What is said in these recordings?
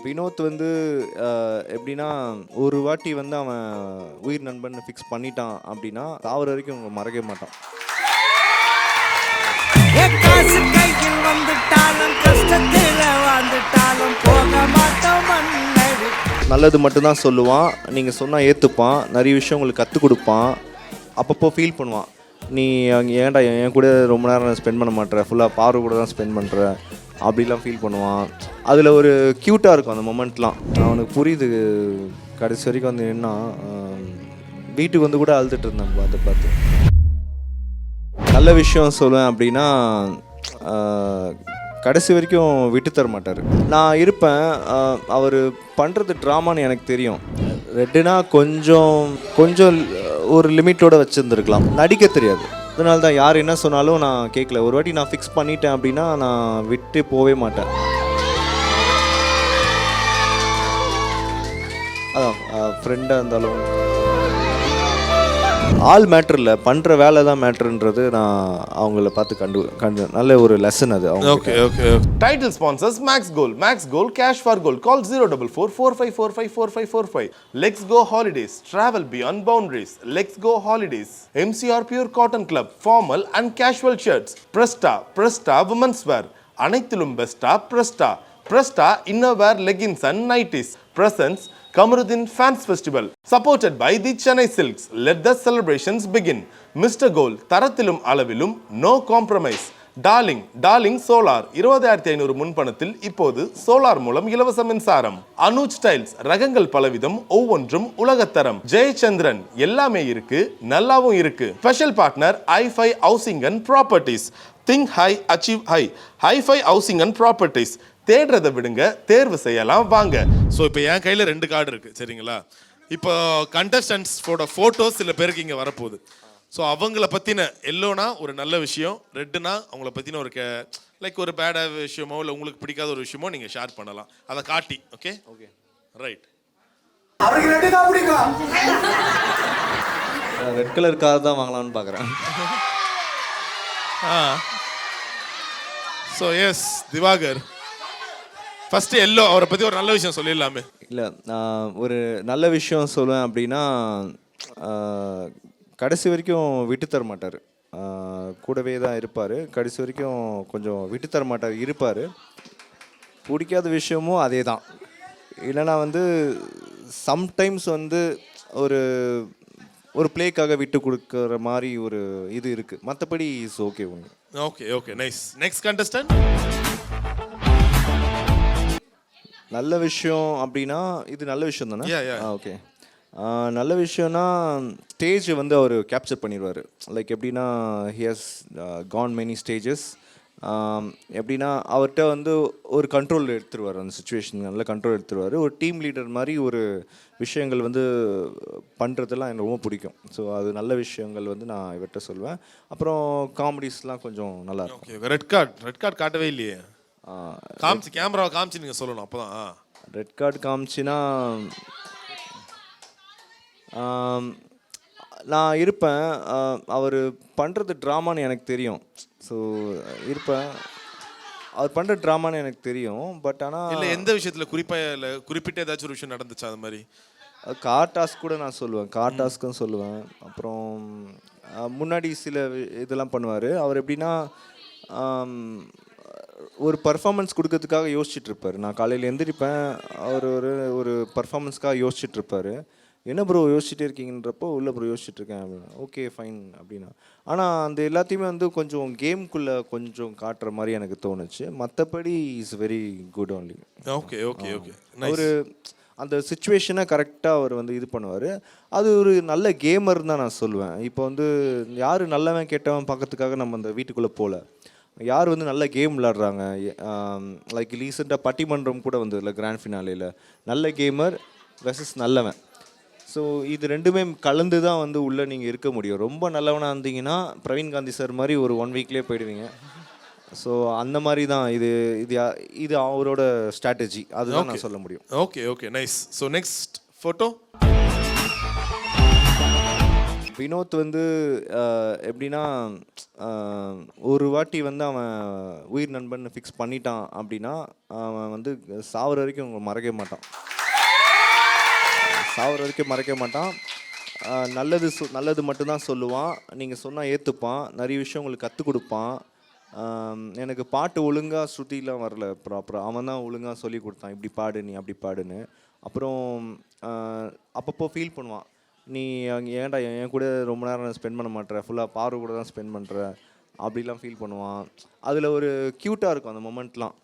வினோத் வந்து எப்படின்னா ஒரு வாட்டி வந்து அவன் உயிர் நண்பன் ஃபிக்ஸ் பண்ணிட்டான் அப்படின்னா சாவர வரைக்கும் அவங்க மறக்கவே மாட்டான். காசு கையில் வந்துட்டாலும் கஷ்டத்தில் வாழ்ந்துட்டாலும் போக மாட்டோம் மன்னடி. நல்லது மட்டும்தான் சொல்லுவான், நீங்கள் சொன்னால் ஏற்றுப்பான், நிறைய விஷயம் உங்களுக்கு கற்றுக் கொடுப்பான், அப்பப்போ ஃபீல் பண்ணுவான். நீ அங்கே ஏன்டா என் கூட ரொம்ப நேரம் ஸ்பெண்ட் பண்ண மாட்டேற, ஃபுல்லாக பார்வை கூட தான் ஸ்பெண்ட் பண்ணுற அப்படிலாம் ஃபீல் பண்ணுவான். அதில் ஒரு க்யூட்டாக இருக்கும் அந்த மொமெண்ட்லாம். அவனுக்கு புரியுது. கடைசி வரைக்கும் வந்து என்ன வீட்டுக்கு வந்து கூட அழுதுட்டு இருந்தான் அதை பார்த்து. நல்ல விஷயம் சொல்லுவேன் அப்படின்னா கடைசி வரைக்கும் விட்டு தர மாட்டார். நான் இருப்பேன், அவர் பண்ணுறது ட்ராமான்னு எனக்கு தெரியும். ரெட்டுனா கொஞ்சம் கொஞ்சம் ஒரு லிமிட்டோடு வச்சுருந்துருக்கலாம், நடிக்க தெரியாது. அதனால தான் யார் என்ன சொன்னாலும் நான் கேட்கல. ஒரு வாட்டி நான் ஃபிக்ஸ் பண்ணிட்டேன் அப்படின்னா நான் விட்டு போகவே மாட்டேன். அதான் ஃப்ரெண்டாக இருந்தாலும் ஆள் மேட்ரு இல்லை, பண்ணுற வேலை தான் மேட்ருன்றது நான் அவங்கள பார்த்து கண்டு நல்ல ஒரு லெசன் அது. Okay okay. Title sponsors max gold. Max gold, cash for gold. Call 04445454545. Let's go holidays, travel beyond boundaries. Let's go holidays. MCR Pure Cotton Club, formal and casual shirts. Presta women's wear. அனைத்திலும் பெஸ்டா Presta innerwear, leggings and nighties. Presents Kamarudin Fans Festival, supported by the Chennai Silks. Let the celebrations begin. Mr. Gold, தரத்திலும் அளவிலும் no compromise. Darling solar 20,500 முன்பணத்தில் இப்போது solar மூலம் இலவச மின்சாரம். Anuj styles, ரகங்கள் பலவிதம், ஒவ்வொன்றும் உலகத்தரம். ஜெயச்சந்திரன், எல்லாமே இருக்கு, நல்லாவும் இருக்கு. Special partner i5 housing and properties. Think high, achieve high. i5 housing and properties. தேடுறதை விடுங்க, தேர்வு செய்யலாம் வாங்க. ஸோ இப்போ என் கையில் 2 கார்டு இருக்குது, சரிங்களா? இப்போ கண்டஸ்டன்ட்ஸோட ஃபோட்டோஸ் சில பேருக்கு இங்கே வரப்போகுது. ஸோ அவங்கள பற்றின எல்லோனா ஒரு நல்ல விஷயம், ரெட்டுனா அவங்கள பற்றின ஒரு லைக் ஒரு பேடாக விஷயமோ இல்லை உங்களுக்கு பிடிக்காத ஒரு விஷயமோ நீங்கள் ஷேர் பண்ணலாம், அதை காட்டி. Okay okay right. Red colour car தான் வாங்கலாம்னு பார்க்குறேன். So yes Divakar, first yellow அவரை பற்றி ஒரு நல்ல விஷயம் சொல்லிடலாமே. இல்லை, நான் ஒரு நல்ல விஷயம் சொல்லுவேன் அப்படின்னா கடைசி வரைக்கும் விட்டு தர மாட்டார். கூடவே தான் இருப்பார், கடைசி வரைக்கும் கொஞ்சம் விட்டு தர மாட்டார், இருப்பார். பிடிக்காத விஷயமும் அதே தான். இல்லைனா வந்து சம்டைம்ஸ் வந்து ஒரு ஒரு பிளேக்காக விட்டு கொடுக்குற மாதிரி ஒரு இது இருக்குது. மற்றபடி இஸ் ஓகே ஒன்று. Okay okay nice. Next contestant. நல்ல விஷயம் அப்படின்னா இது நல்ல விஷயம் தானே? ஓகே. நல்ல விஷயம்னா ஸ்டேஜ் வந்து அவர் கேப்சர் பண்ணிடுவார். லைக் எப்படின்னா he has gone many stages. எப்படின்னா அவர்கிட்ட வந்து ஒரு கண்ட்ரோல் எடுத்துருவார், அந்த சுச்சுவேஷன் நல்ல கண்ட்ரோல் எடுத்துருவார். ஒரு டீம் லீடர் மாதிரி ஒரு விஷயங்கள் வந்து பண்ணுறதெல்லாம் எனக்கு ரொம்ப பிடிக்கும். ஸோ அது நல்ல விஷயங்கள் வந்து நான் இவர்கிட்ட சொல்வேன். அப்புறம் காமெடிஸ்லாம் கொஞ்சம் நல்லா இருக்கும். ஓகே. ரெட் கார்டு காட்டவே இல்லையே, காமிச்சு கேமராவை காமிச்சு நீங்கள் சொல்லணும், அப்போ தான். ரெட் கார்டு காமிச்சின்னா நான் இருப்பேன், அவர் பண்ணுறது ட்ராமான்னு எனக்கு தெரியும். ஸோ இருப்பேன், அவர் பண்ணுற ட்ராமான்னு எனக்கு தெரியும். பட் ஆனால் இல்லை எந்த விஷயத்தில் குறிப்பாக இல்லை குறிப்பிட்ட ஏதாச்சும் ஒரு விஷயம் நடந்துச்சா அது மாதிரி? கார் டாஸ்க் கூட நான் சொல்லுவேன், கார் டாஸ்க்கும் சொல்லுவேன். அப்புறம் முன்னாடி சில இதெல்லாம் பண்ணுவார். அவர் எப்படின்னா ஒரு பர்ஃபார்மன்ஸ் கொடுக்கறதுக்காக யோசிச்சுட்ருப்பார். நான் காலையில் எழுந்திரிப்பேன், அவர் ஒரு பர்ஃபார்மன்ஸ்க்காக யோசிச்சுட்ருப்பார். என்ன ப்ரோ யோசிச்சுட்டே இருக்கீங்கன்றப்போ இல்லை ப்ரோ யோசிச்சுட்ருக்கேன் அப்படின்னா ஓகே ஃபைன் அப்படின்னா. ஆனால் அந்த எல்லாத்தையுமே வந்து கொஞ்சம் கேமுக்குள்ளே கொஞ்சம் காட்டுற மாதிரி எனக்கு தோணுச்சு. மற்றபடி is very good only. Okay okay okay. ஒரு அந்த சுச்சுவேஷனை கரெக்டாக அவர் வந்து இது பண்ணுவார். அது ஒரு நல்ல கேமர் தான் நான் சொல்லுவேன். இப்போ வந்து யார் நல்லவன் கெட்டவன் பார்க்கறதுக்காக நம்ம அந்த வீட்டுக்குள்ளே போகல, யார் வந்து நல்ல கேம் விளாடுறாங்க. லைக் ரீசெண்டாக பட்டிமன்றம் கூட வந்து இல்லை கிராண்ட் ஃபினாலேயில் நல்ல கேமர் வெர்சஸ் நல்லவன். ஸோ இது ரெண்டுமே கலந்து தான் வந்து உள்ளே நீங்கள் இருக்க முடியும். ரொம்ப நல்லவனாக இருந்தீங்கன்னா பிரவீன் காந்தி சார் மாதிரி ஒரு 1 வீக்லேயே போயிடுவீங்க. ஸோ அந்த மாதிரி தான் இது இது இது அவரோட ஸ்ட்ராட்டஜி, அதுதான் நான் சொல்ல முடியும். Okay okay nice. So next photo. Vinod வந்து எப்படின்னா ஒரு வாட்டி வந்து அவன் உயிர் நண்பன் ஃபிக்ஸ் பண்ணிட்டான் அப்படின்னா அவன் வந்து சாவர வரைக்கும் மறக்கவே மாட்டான். சாவர வரைக்கும் மறக்க மாட்டான். நல்லது மட்டும்தான் சொல்லுவான். நீங்கள் சொன்னால் ஏற்றுப்பான். நிறைய விஷயம் உங்களுக்கு கற்றுக் கொடுப்பான். எனக்கு பாட்டு ஒழுங்காக ஸ்ருதிலாம் வரல ப்ராப்பராக. அவன் தான் ஒழுங்காக சொல்லி கொடுத்தான், இப்படி பாடு நீ அப்படி பாடுன்னு. அப்புறம் அப்பப்போ ஃபீல் பண்ணுவான், நீ ஏன்டா என் கூட ரொம்ப நேரம் ஸ்பெண்ட் பண்ண மாட்டேற, ஃபுல்லாக பார்வை கூட தான் ஸ்பெண்ட் பண்ணுற அப்படிலாம் ஃபீல் பண்ணுவான். அதில் ஒரு க்யூட்டாக இருக்கும் அந்த மொமெண்ட்லாம்.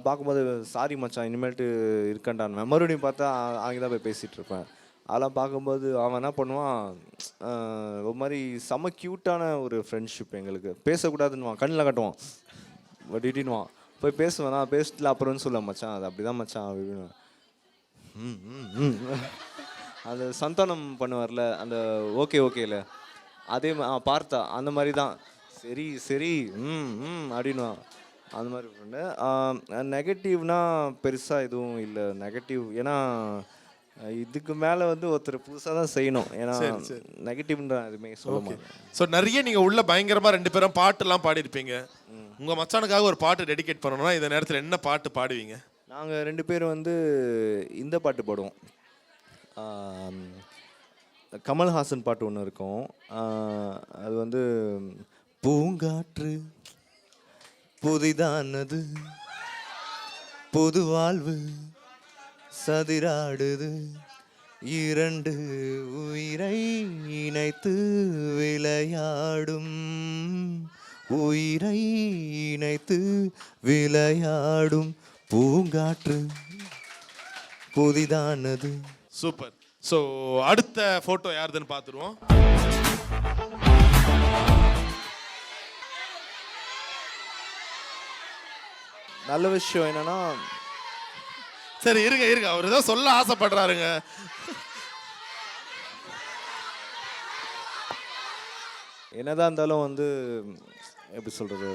பார்க்கும்போது சாரி மச்சான் இனிமேல்ட்டு இருக்கண்டான் மறுபடியும் பார்த்தா அங்கே தான் போய் பேசிகிட்டு இருப்பேன். அதெல்லாம் பார்க்கும்போது அவன் என்ன பண்ணுவான், ஒரு மாதிரி செம்ம க்யூட்டான ஒரு ஃப்ரெண்ட்ஷிப் எங்களுக்கு. பேசக்கூடாதுன்னுவான், கண்ணில் கட்டுவான், வட்டிடுவான். போய் பேசுவேன், நான் பேசிட்டுல அப்புறம்னு சொல்ல மச்சான் அது அப்படி தான் மச்சான் அப்படின்னு. அந்த சந்தானம் பண்ணுவார்ல அந்த ஓகேல அதே பார்த்தா அந்த மாதிரி தான் சரி சரி அப்படின்வான். அந்த மாதிரி ஃப்ரெண்டு. நெகட்டிவ்னா பெருசாக எதுவும் இல்லை நெகட்டிவ். ஏன்னா இதுக்கு மேலே வந்து ஒருத்தர் புதுசாக தான் செய்யணும். ஏன்னா நெகட்டிவ்ன்ற எதுவுமே சொல்ல மாட்டேன். ஸோ நிறைய நீங்கள் உள்ள பயங்கரமாக 2 பேரும் பாட்டுலாம் பாடியிருப்பீங்க. உங்கள் மச்சானுக்காக ஒரு பாட்டு டெடிகேட் பண்ணணும்னா இந்த நேரத்தில் என்ன பாட்டு பாடுவீங்க? நாங்கள் 2 பேரும் வந்து இந்த பாட்டு பாடுவோம். கமல்ஹாசன் பாட்டு ஒன்று இருக்கும். அது வந்து பூங்காற்று புதிதானது புது வாழ்வு சதிராடுது 2 உயிரை இணைத்து விளையாடும் உயிரை இணைத்து விளையாடும் பூங்காற்று புதிதானது. சூப்பர். ஸோ அடுத்த ஃபோட்டோ யாருதுன்னு பார்த்துருவோம். நல்ல விஷயம் என்னன்னா, சரி இருங்க அவர் ஏதோ சொல்ல ஆசைப்படுறாருங்க. என்னதான் இருந்தாலும் வந்து எப்படி சொல்றது,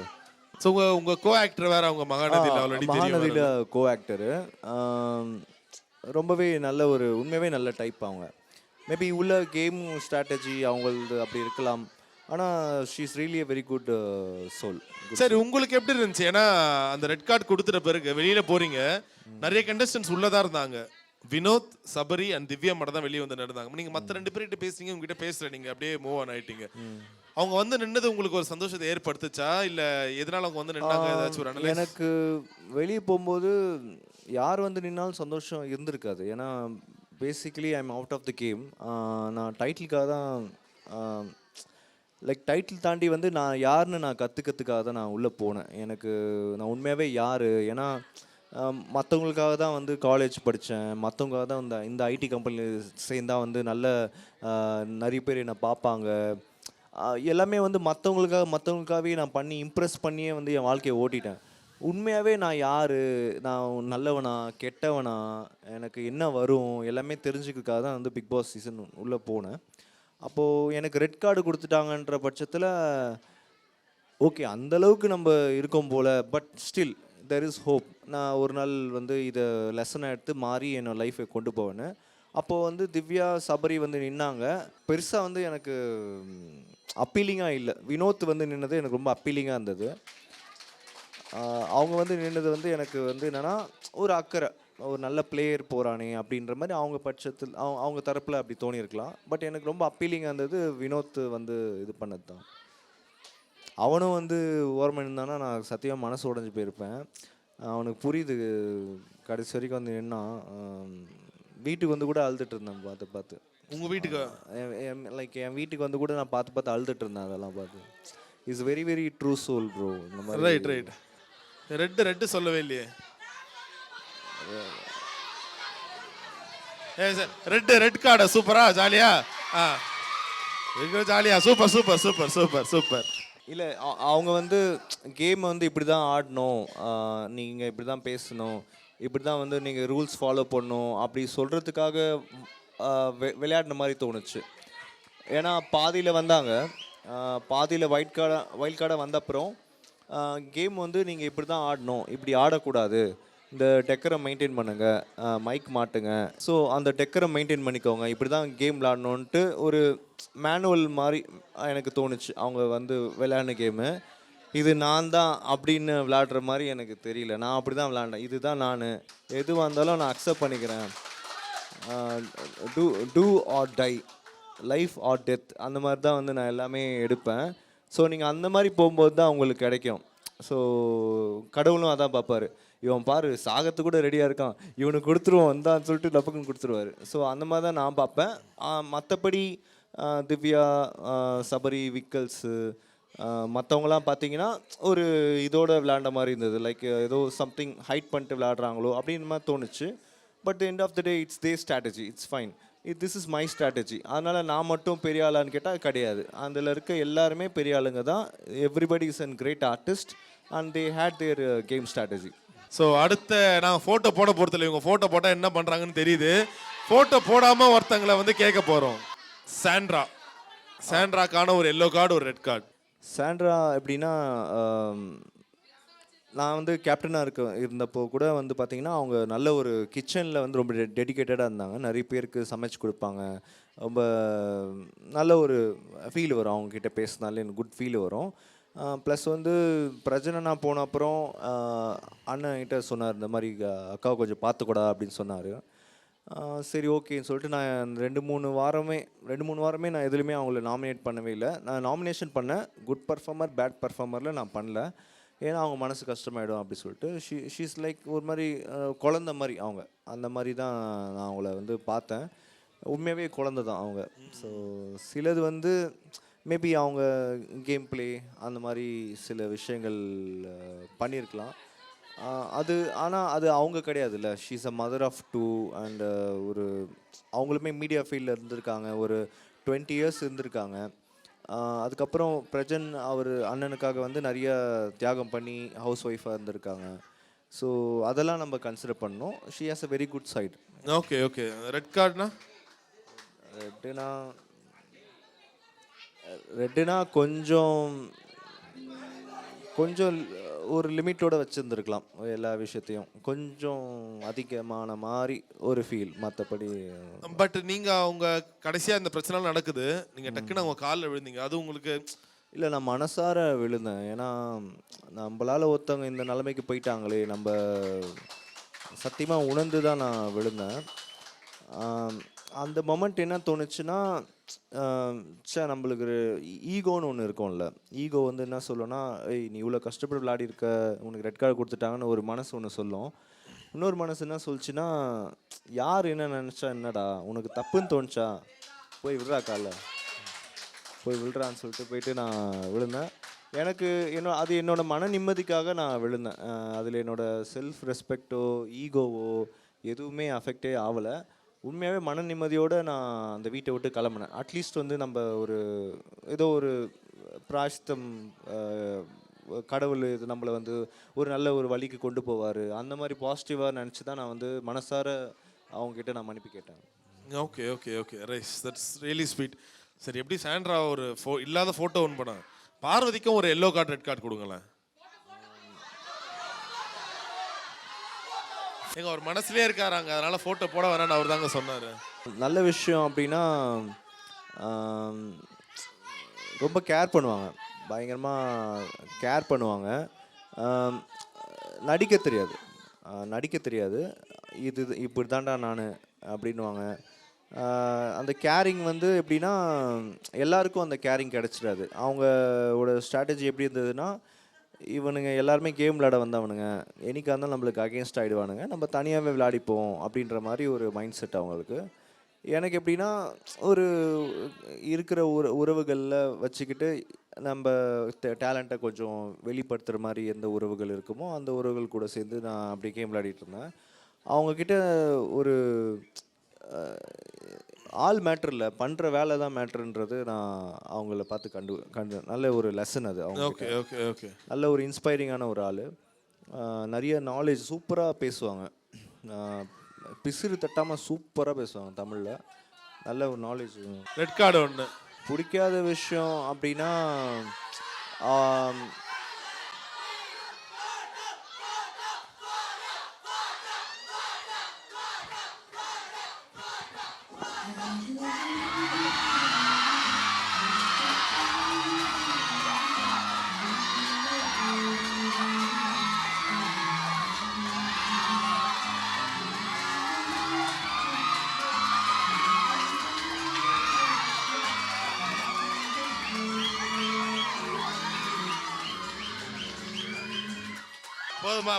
ஸோ உங்க கோ ஆக்டர் வேற, அவங்க மகாநதியில் கோ ஆக்டரு. ரொம்பவே நல்ல ஒரு உண்மையாகவே நல்ல டைப் அவங்க. மேபி உள்ள கேம் ஸ்ட்ராட்டஜி அவங்களது அப்படி இருக்கலாம். ஆனால் she is really a very good soul. சரி உங்களுக்கு எப்படி இருந்துச்சு? ஏன்னா அந்த ரெட் கார்டு கொடுத்துட்ட பிறகு வெளியில போறீங்க, நிறைய கண்டஸ்டன்ஸ் உள்ளதா இருந்தாங்க. வினோத், சபரி அண்ட் திவ்யா மட்டும் தான் வெளியே வந்து நடந்தாங்க. நீங்க மற்ற 2 பேர்கிட்ட பேசுறீங்க, உங்ககிட்ட பேசல, நீங்க அப்படியே மூவ் ஆன் ஆயிட்டீங்க. அவங்க வந்து நின்னது உங்களுக்கு ஒரு சந்தோஷத்தை ஏற்படுத்துச்சா, இல்ல எதனால அவங்க வந்து நின்னாங்க? ஏதாச்சும் ஒரு அனலைஸ்? எனக்கு வெளியே போகும்போது யார் வந்து நின்னாலும் சந்தோஷம் இருந்திருக்காது. ஏன்னா basically I am out of the game. நான் டைட்டிலுக்காக தான், லைக் டைட்டில் தாண்டி வந்து நான் யாருன்னு நான் கற்றுக்கிறதுக்காக தான் நான் உள்ளே போனேன். நான் உண்மையாகவே யார், ஏன்னா மற்றவங்களுக்காக தான் வந்து காலேஜ் படித்தேன், மற்றவங்களுக்காக தான் இந்த ஐடி கம்பெனியில் சேர்ந்தால் வந்து நல்ல நிறைய பேர் என்னை பார்ப்பாங்க. எல்லாமே வந்து மற்றவங்களுக்காகவே நான் பண்ணி இம்ப்ரெஸ் பண்ணியே வந்து என் வாழ்க்கையை ஓட்டிட்டேன். உண்மையாகவே நான் யார், நான் நல்லவனா கெட்டவனா, எனக்கு என்ன வரும் எல்லாமே தெரிஞ்சுக்கிறதுக்காக தான் வந்து பிக் பாஸ் சீசன் உள்ளே போனேன். அப்போது எனக்கு ரெட் கார்டு கொடுத்துட்டாங்கன்ற பட்சத்தில் ஓகே அந்தளவுக்கு நம்ம இருக்கோம் போல், but still there is hope. நான் ஒரு நாள் வந்து இதை லெசனை எடுத்து மாறி என்னோடய லைஃபை கொண்டு போவேன்னு. அப்போது வந்து திவ்யா, சபரி வந்து நின்னாங்க. பெருசாக வந்து எனக்கு அப்பீலிங்காக இல்லை. வினோத் வந்து நின்னது எனக்கு ரொம்ப அப்பீலிங்காக இருந்தது. அவங்க வந்து நின்னது வந்து எனக்கு வந்து என்னென்னா ஒரு அக்கறை, ஒரு நல்ல பிளேயர் போகிறானே அப்படின்ற மாதிரி அவங்க பட்சத்தில் அவங்க தரப்பில் அப்படி தோணியிருக்கலாம். பட் எனக்கு ரொம்ப அப்பீலிங்காக இருந்தது வினோத் வந்து இது பண்ணது தான். அவனும் வந்து ஓரமாக இருந்தானா நான் சத்தியமாக மனசு உடஞ்சி போயிருப்பேன். அவனுக்கு புரியுது. கடைசி வரைக்கும் வந்து நின்னா. வீட்டுக்கு வந்து கூட அழுதுட்டு இருந்தேன் பார்த்து. உங்கள் வீட்டுக்கு லைக் என் வீட்டுக்கு வந்து கூட நான் பார்த்து அழுதுட்டு இருந்தேன். அதெல்லாம் பார்த்து is very very true soul bro. இந்த மாதிரி ரைட் ரெட்டு சொல்லவே இல்லையே. ரெட் கார்டு சூப்பரா, ஜாலியா ஜாலியா, super super super super super. இல்லை அவங்க வந்து கேம் வந்து இப்படி தான் ஆடணும், நீங்கள் இப்படி தான் பேசணும், இப்படி தான் வந்து நீங்கள் ரூல்ஸ் ஃபாலோ பண்ணணும் அப்படி சொல்கிறதுக்காக விளையாடின மாதிரி தோணுச்சு. ஏன்னா பாதியில் வந்தாங்க, பாதியில் வைல்ட் கார்டாக வந்த அப்புறம் கேம் வந்து நீங்கள் இப்படி தான் ஆடணும், இப்படி ஆடக்கூடாது, இந்த டெக்கரை மெயின்டைன் பண்ணுங்க, மைக் மாட்டுங்க. ஸோ அந்த டெக்கரை மெயின்டைன் பண்ணிக்கோங்க, இப்படி தான் கேம் விளாடணுன்ட்டு ஒரு மேனுவல் மாதிரி எனக்கு தோணுச்சு. அவங்க வந்து விளையாடின கேமு இது நான் தான் அப்படின்னு விளையாடுற மாதிரி எனக்கு தெரியல. நான் அப்படி தான் விளையாண்டேன். இதுதான் நான், எதுவாக இருந்தாலும் நான் அக்செப்ட் பண்ணிக்கிறேன். Do do or die, life or death, அந்த மாதிரி தான் வந்து நான் எல்லாமே எடுப்பேன். ஸோ நீங்கள் அந்த மாதிரி போகும்போது தான் உங்களுக்கு கிடைக்கும். ஸோ கடவுளும் அதான் பார்ப்பாரு. இவன் பாரு சாகத்து கூட ரெடியாக இருக்கான், இவனுக்கு கொடுத்துருவோம் வந்தான்னு சொல்லிட்டு டப்புக்குன்னு கொடுத்துருவாரு. ஸோ அந்த மாதிரி தான் நான் பார்ப்பேன். மற்றபடி திவ்யா, சபரி, விக்கல்ஸு, மற்றவங்களாம் பார்த்தீங்கன்னா ஒரு இதோட விளையாண்ட மாதிரி இருந்தது. லைக் ஏதோ சம்திங் ஹைட் பண்ணிட்டு விளையாடுறாங்களோ அப்படின்னு மாதிரி தோணுச்சு. But end of the day it's their strategy, it's fine. This is my strategy. அதனால் நான் மட்டும் பெரிய ஆளான்னு கேட்டால் கிடையாது. அதில் இருக்க எல்லாருமே பெரிய ஆளுங்க தான். Everybody is an great artist and they had their game strategy. So அடுத்த நாங்கள் ஃபோட்டோ போட போகிறதில்ல, இவங்க ஃபோட்டோ போட்டால் என்ன பண்ணுறாங்கன்னு தெரியுது. ஃபோட்டோ போடாமல் ஒருத்தங்களை வந்து கேட்க போகிறோம். சாண்ட்ராக்கான ஒரு எல்லோ கார்டு, ஒரு ரெட் கார்டு. சாண்ட்ரா எப்படின்னா, நான் வந்து கேப்டனாக இருந்தப்போ கூட வந்து பார்த்திங்கன்னா அவங்க நல்ல ஒரு கிச்சனில் வந்து ரொம்ப டெடிக்கேட்டடாக இருந்தாங்க. நிறைய பேருக்கு சமைச்சு கொடுப்பாங்க. ரொம்ப நல்ல ஒரு ஃபீல் வரும் அவங்கக்கிட்ட பேசினாலே, எனக்கு குட் ஃபீல் வரும். ப்ளஸ் வந்து பிரஜனை போன அப்புறம் அண்ணன்கிட்ட சொன்னார், இந்த மாதிரி அக்காவை கொஞ்சம் பார்த்துக்கூடா அப்படின்னு சொன்னார். சரி ஓகேன்னு சொல்லிட்டு நான் 2-3 வாரமே நான் எதுலையுமே அவங்கள நாமினேட் பண்ணவே இல்லை. நான் நாமினேஷன் பண்ணேன், குட் பர்ஃபார்மர் பேட் பர்ஃபார்மரில் நான் பண்ணல. ஏன்னா அவங்க மனசு கஷ்டமாயிடும் அப்படி சொல்லிட்டு. ஷீஸ் லைக் ஒரு மாதிரி குழந்த மாதிரி அவங்க, அந்த மாதிரி தான் நான் அவங்கள வந்து பார்த்தேன். உண்மையாகவே குழந்த தான் அவங்க. ஸோ சிலது வந்து மேபி அவங்க கேம் பிளே அந்த மாதிரி சில விஷயங்கள் பண்ணியிருக்கலாம். அது ஆனால் அது அவங்க கிடையாதுல்ல. She's a mother of 2 and ஒரு அவங்களுமே மீடியா ஃபீல்டில் இருந்திருக்காங்க, ஒரு 20 இயர்ஸ் இருந்திருக்காங்க. அதுக்கப்புறம் பிரஜன் அவர் அண்ணனுக்காக வந்து நிறைய தியாகம் பண்ணி ஹவுஸ் ஒய்ஃபாக இருந்திருக்காங்க. ஸோ அதெல்லாம் நம்ம கன்சிடர் பண்ணோம். She has a very good side. Okay okay. Red கார்டுனா? ரெட்டுனா கொஞ்சம் ஒரு லிமிட்டோட வச்சுருந்துருக்கலாம். எல்லா விஷயத்தையும் கொஞ்சம் அதிகமான மாதிரி ஒரு ஃபீல். மற்றபடி பட் நீங்கள் அவங்க கடைசியாக இந்த பிரச்சனை நடக்குது, நீங்கள் டக்குன்னு அவங்க காலில் விழுந்தீங்க, அது உங்களுக்கு? இல்லை, நான் மனசார விழுந்தேன். ஏன்னா நம்மளால் ஒருத்தவங்க இந்த நிலைமைக்கு போயிட்டாங்களே, நம்ம சத்தியமாக உணர்ந்து தான் நான் விழுந்தேன். அந்த மொமெண்ட் என்ன தோணுச்சுன்னா, நம்மளுக்கு ஈகோன்னு ஒன்று இருக்கும்ல. ஈகோ வந்து என்ன சொல்லுன்னா, ஏய் நீ இவ்வளோ கஷ்டப்பட்டு விளையாடி இருக்க, உனக்கு ரெட் கார்டு கொடுத்துட்டாங்கன்னு ஒரு மனசு ஒன்று சொல்லும். இன்னொரு மனசு என்ன சொல்லிச்சுன்னா, யார் என்ன நினச்சா என்னடா, உனக்கு தப்புன்னு தோணுச்சா, போய் விடுறா காலைல, போய் விழுறான்னு சொல்லிட்டு போயிட்டு நான் விழுந்தேன். எனக்கு அது என்னோட மன நிம்மதிக்காக நான் விழுந்தேன். அதில் என்னோட செல்ஃப் ரெஸ்பெக்டோ ஈகோவோ எதுவுமே அஃபெக்டே ஆகலை. உண்மையாகவே மன நிம்மதியோடு நான் அந்த வீட்டை விட்டு கிளம்புனேன். அட்லீஸ்ட் வந்து நம்ம ஏதோ ஒரு பிராயஷ்டம், கடவுள் இது நம்மளை வந்து ஒரு நல்ல ஒரு வழிக்கு கொண்டு போவார், அந்த மாதிரி பாசிட்டிவாக நினச்சி தான் நான் வந்து மனசார அவங்ககிட்ட நான் மன்னிப்பு கேட்டேன். Okay okay okay rice, that's really sweet. சரி, எப்படி சாண்ட்ரா ஒரு இல்லாத ஃபோட்டோ ஒன்று பண்ணாங்க, பார்வதிக்கும் ஒரு எல்லோ கார்டு ரெட் கார்டு கொடுங்களேன். எங்க அவர் மனசுலயே இருக்காராங்க, அதனால ஃபோட்டோ போட வேணான்னு அவர் தாங்க சொன்னார். நல்ல விஷயம் அப்படின்னா, ரொம்ப கேர் பண்ணுவாங்க, பயங்கரமாக கேர் பண்ணுவாங்க. நடிக்க தெரியாது, இது இப்படி தாண்டா நான் அப்படின்வாங்க. அந்த கேரிங் வந்து எப்படின்னா, எல்லாருக்கும் அந்த கேரிங் கிடச்சிடாது. அவங்களோட ஸ்ட்ராட்டஜி எப்படி இருந்ததுன்னா, இவனுங்க எல்லாருமே கேம் விளையாட வந்தவனுங்க, என்னைக்காக இருந்தாலும் நம்மளுக்கு அகேன்ஸ்ட் ஆகிடுவானுங்க, நம்ம தனியாகவே விளையாடிப்போம் அப்படின்ற மாதிரி ஒரு மைண்ட் செட் அவங்களுக்கு. எனக்கு எப்படின்னா, ஒரு இருக்கிற உறவுகளில் வச்சுக்கிட்டு நம்ம டேலண்ட்டை கொஞ்சம் வெளிப்படுத்துகிற மாதிரி எந்த உறவுகள் இருக்குமோ அந்த உறவுகள் கூட சேர்ந்து நான் அப்படி கேம் விளையாடிட்டு இருந்தேன். அவங்கக்கிட்ட ஒரு ஆள் மேட்ரு இல்லை, பண்ணுற வேலை தான் மேட்ருன்றது நான் அவங்கள பார்த்து கண்டு நல்ல ஒரு லெசன் அது. அவங்க ஓகே ஓகே ஓகே. நல்ல ஒரு இன்ஸ்பைரிங்கான ஒரு ஆள். நிறைய நாலேஜ், சூப்பராக பேசுவாங்க, பிசிறு தட்டாமல் சூப்பராக பேசுவாங்க தமிழில், நல்ல ஒரு நாலேஜ். ரெட் கார்டு ஒன்று பிடிக்காத விஷயம் அப்படின்னா,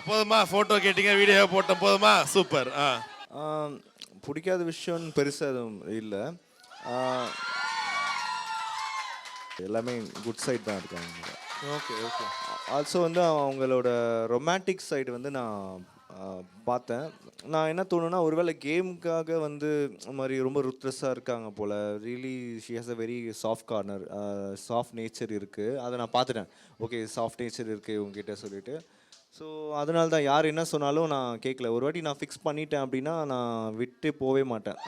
போதுமா ஃபோட்டோ கேட்டிங்க, வீடியோ போட்டோம், போதுமா? சூப்பர். பிடிக்காத விஷயம்னு பெருசாக எதுவும் இல்லை. எல்லாமே குட் சைட் தான் இருக்காங்க. Okay okay. ஆல்சோ வந்து அவங்களோட ரொமான்டிக் சைடு வந்து நான் பார்த்தேன். நான் என்ன தோணுன்னா, ஒருவேளை கேமுக்காக வந்து இந்த மாதிரி ரொம்ப ருத்ரஸாக இருக்காங்க போல். Really she has a very soft corner, soft nature இருக்குது. அதை நான் பார்த்துட்டேன். ஓகே, சாஃப்ட் நேச்சர் இருக்குது இவங்ககிட்ட சொல்லிட்டு. ஸோ அதனால தான் யார் என்ன சொன்னாலும் நான் கேட்கல. ஒரு வாட்டி நான் ஃபிக்ஸ் பண்ணிட்டேன் அப்படின்னா நான் விட்டு போகவே மாட்டேன்.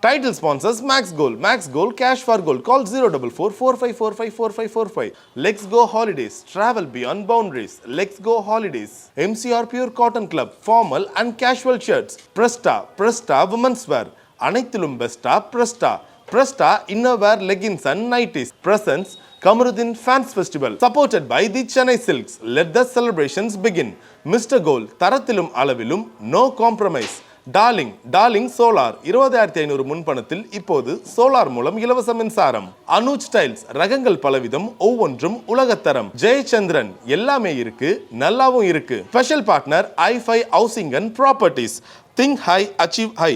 Title sponsors Max Gold. Max Gold, cash for gold. Call 044-4545-4545. Let's go holidays. Travel beyond boundaries. Let's go holidays. MCR Pure Cotton Club. Formal and casual shirts. Presta. Presta women's wear. அனைத்திலும் பெஸ்டா Presta. Presta innerwear, leggings and nighties. Presents Kamarudin Fans Festival. Supported by the Chennai Silks. Let the celebrations begin. Mr. Gold. தரத்திலும் அளவிலும் no compromise. Darling solar 20,500 முன்பணத்தில் இப்போது solar மூலம் இலவச மின்சாரம். Anuj styles ரகங்கள் பலவிதம், ஒவ்வொன்றும் உலகத்தரம். ஜெயச்சந்திரன் எல்லாமே இருக்கு, நல்லாவும் இருக்கு. ஸ்பெஷல் பார்ட்னர் ஐஃபை housing and properties. Think high achieve high.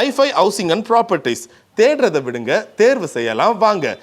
ஐஃபை ஹவுசிங் அண்ட் ப்ராப்பர்ட்டிஸ். தேடுறதை விடுங்க, தேர்வு செய்யலாம் வாங்க.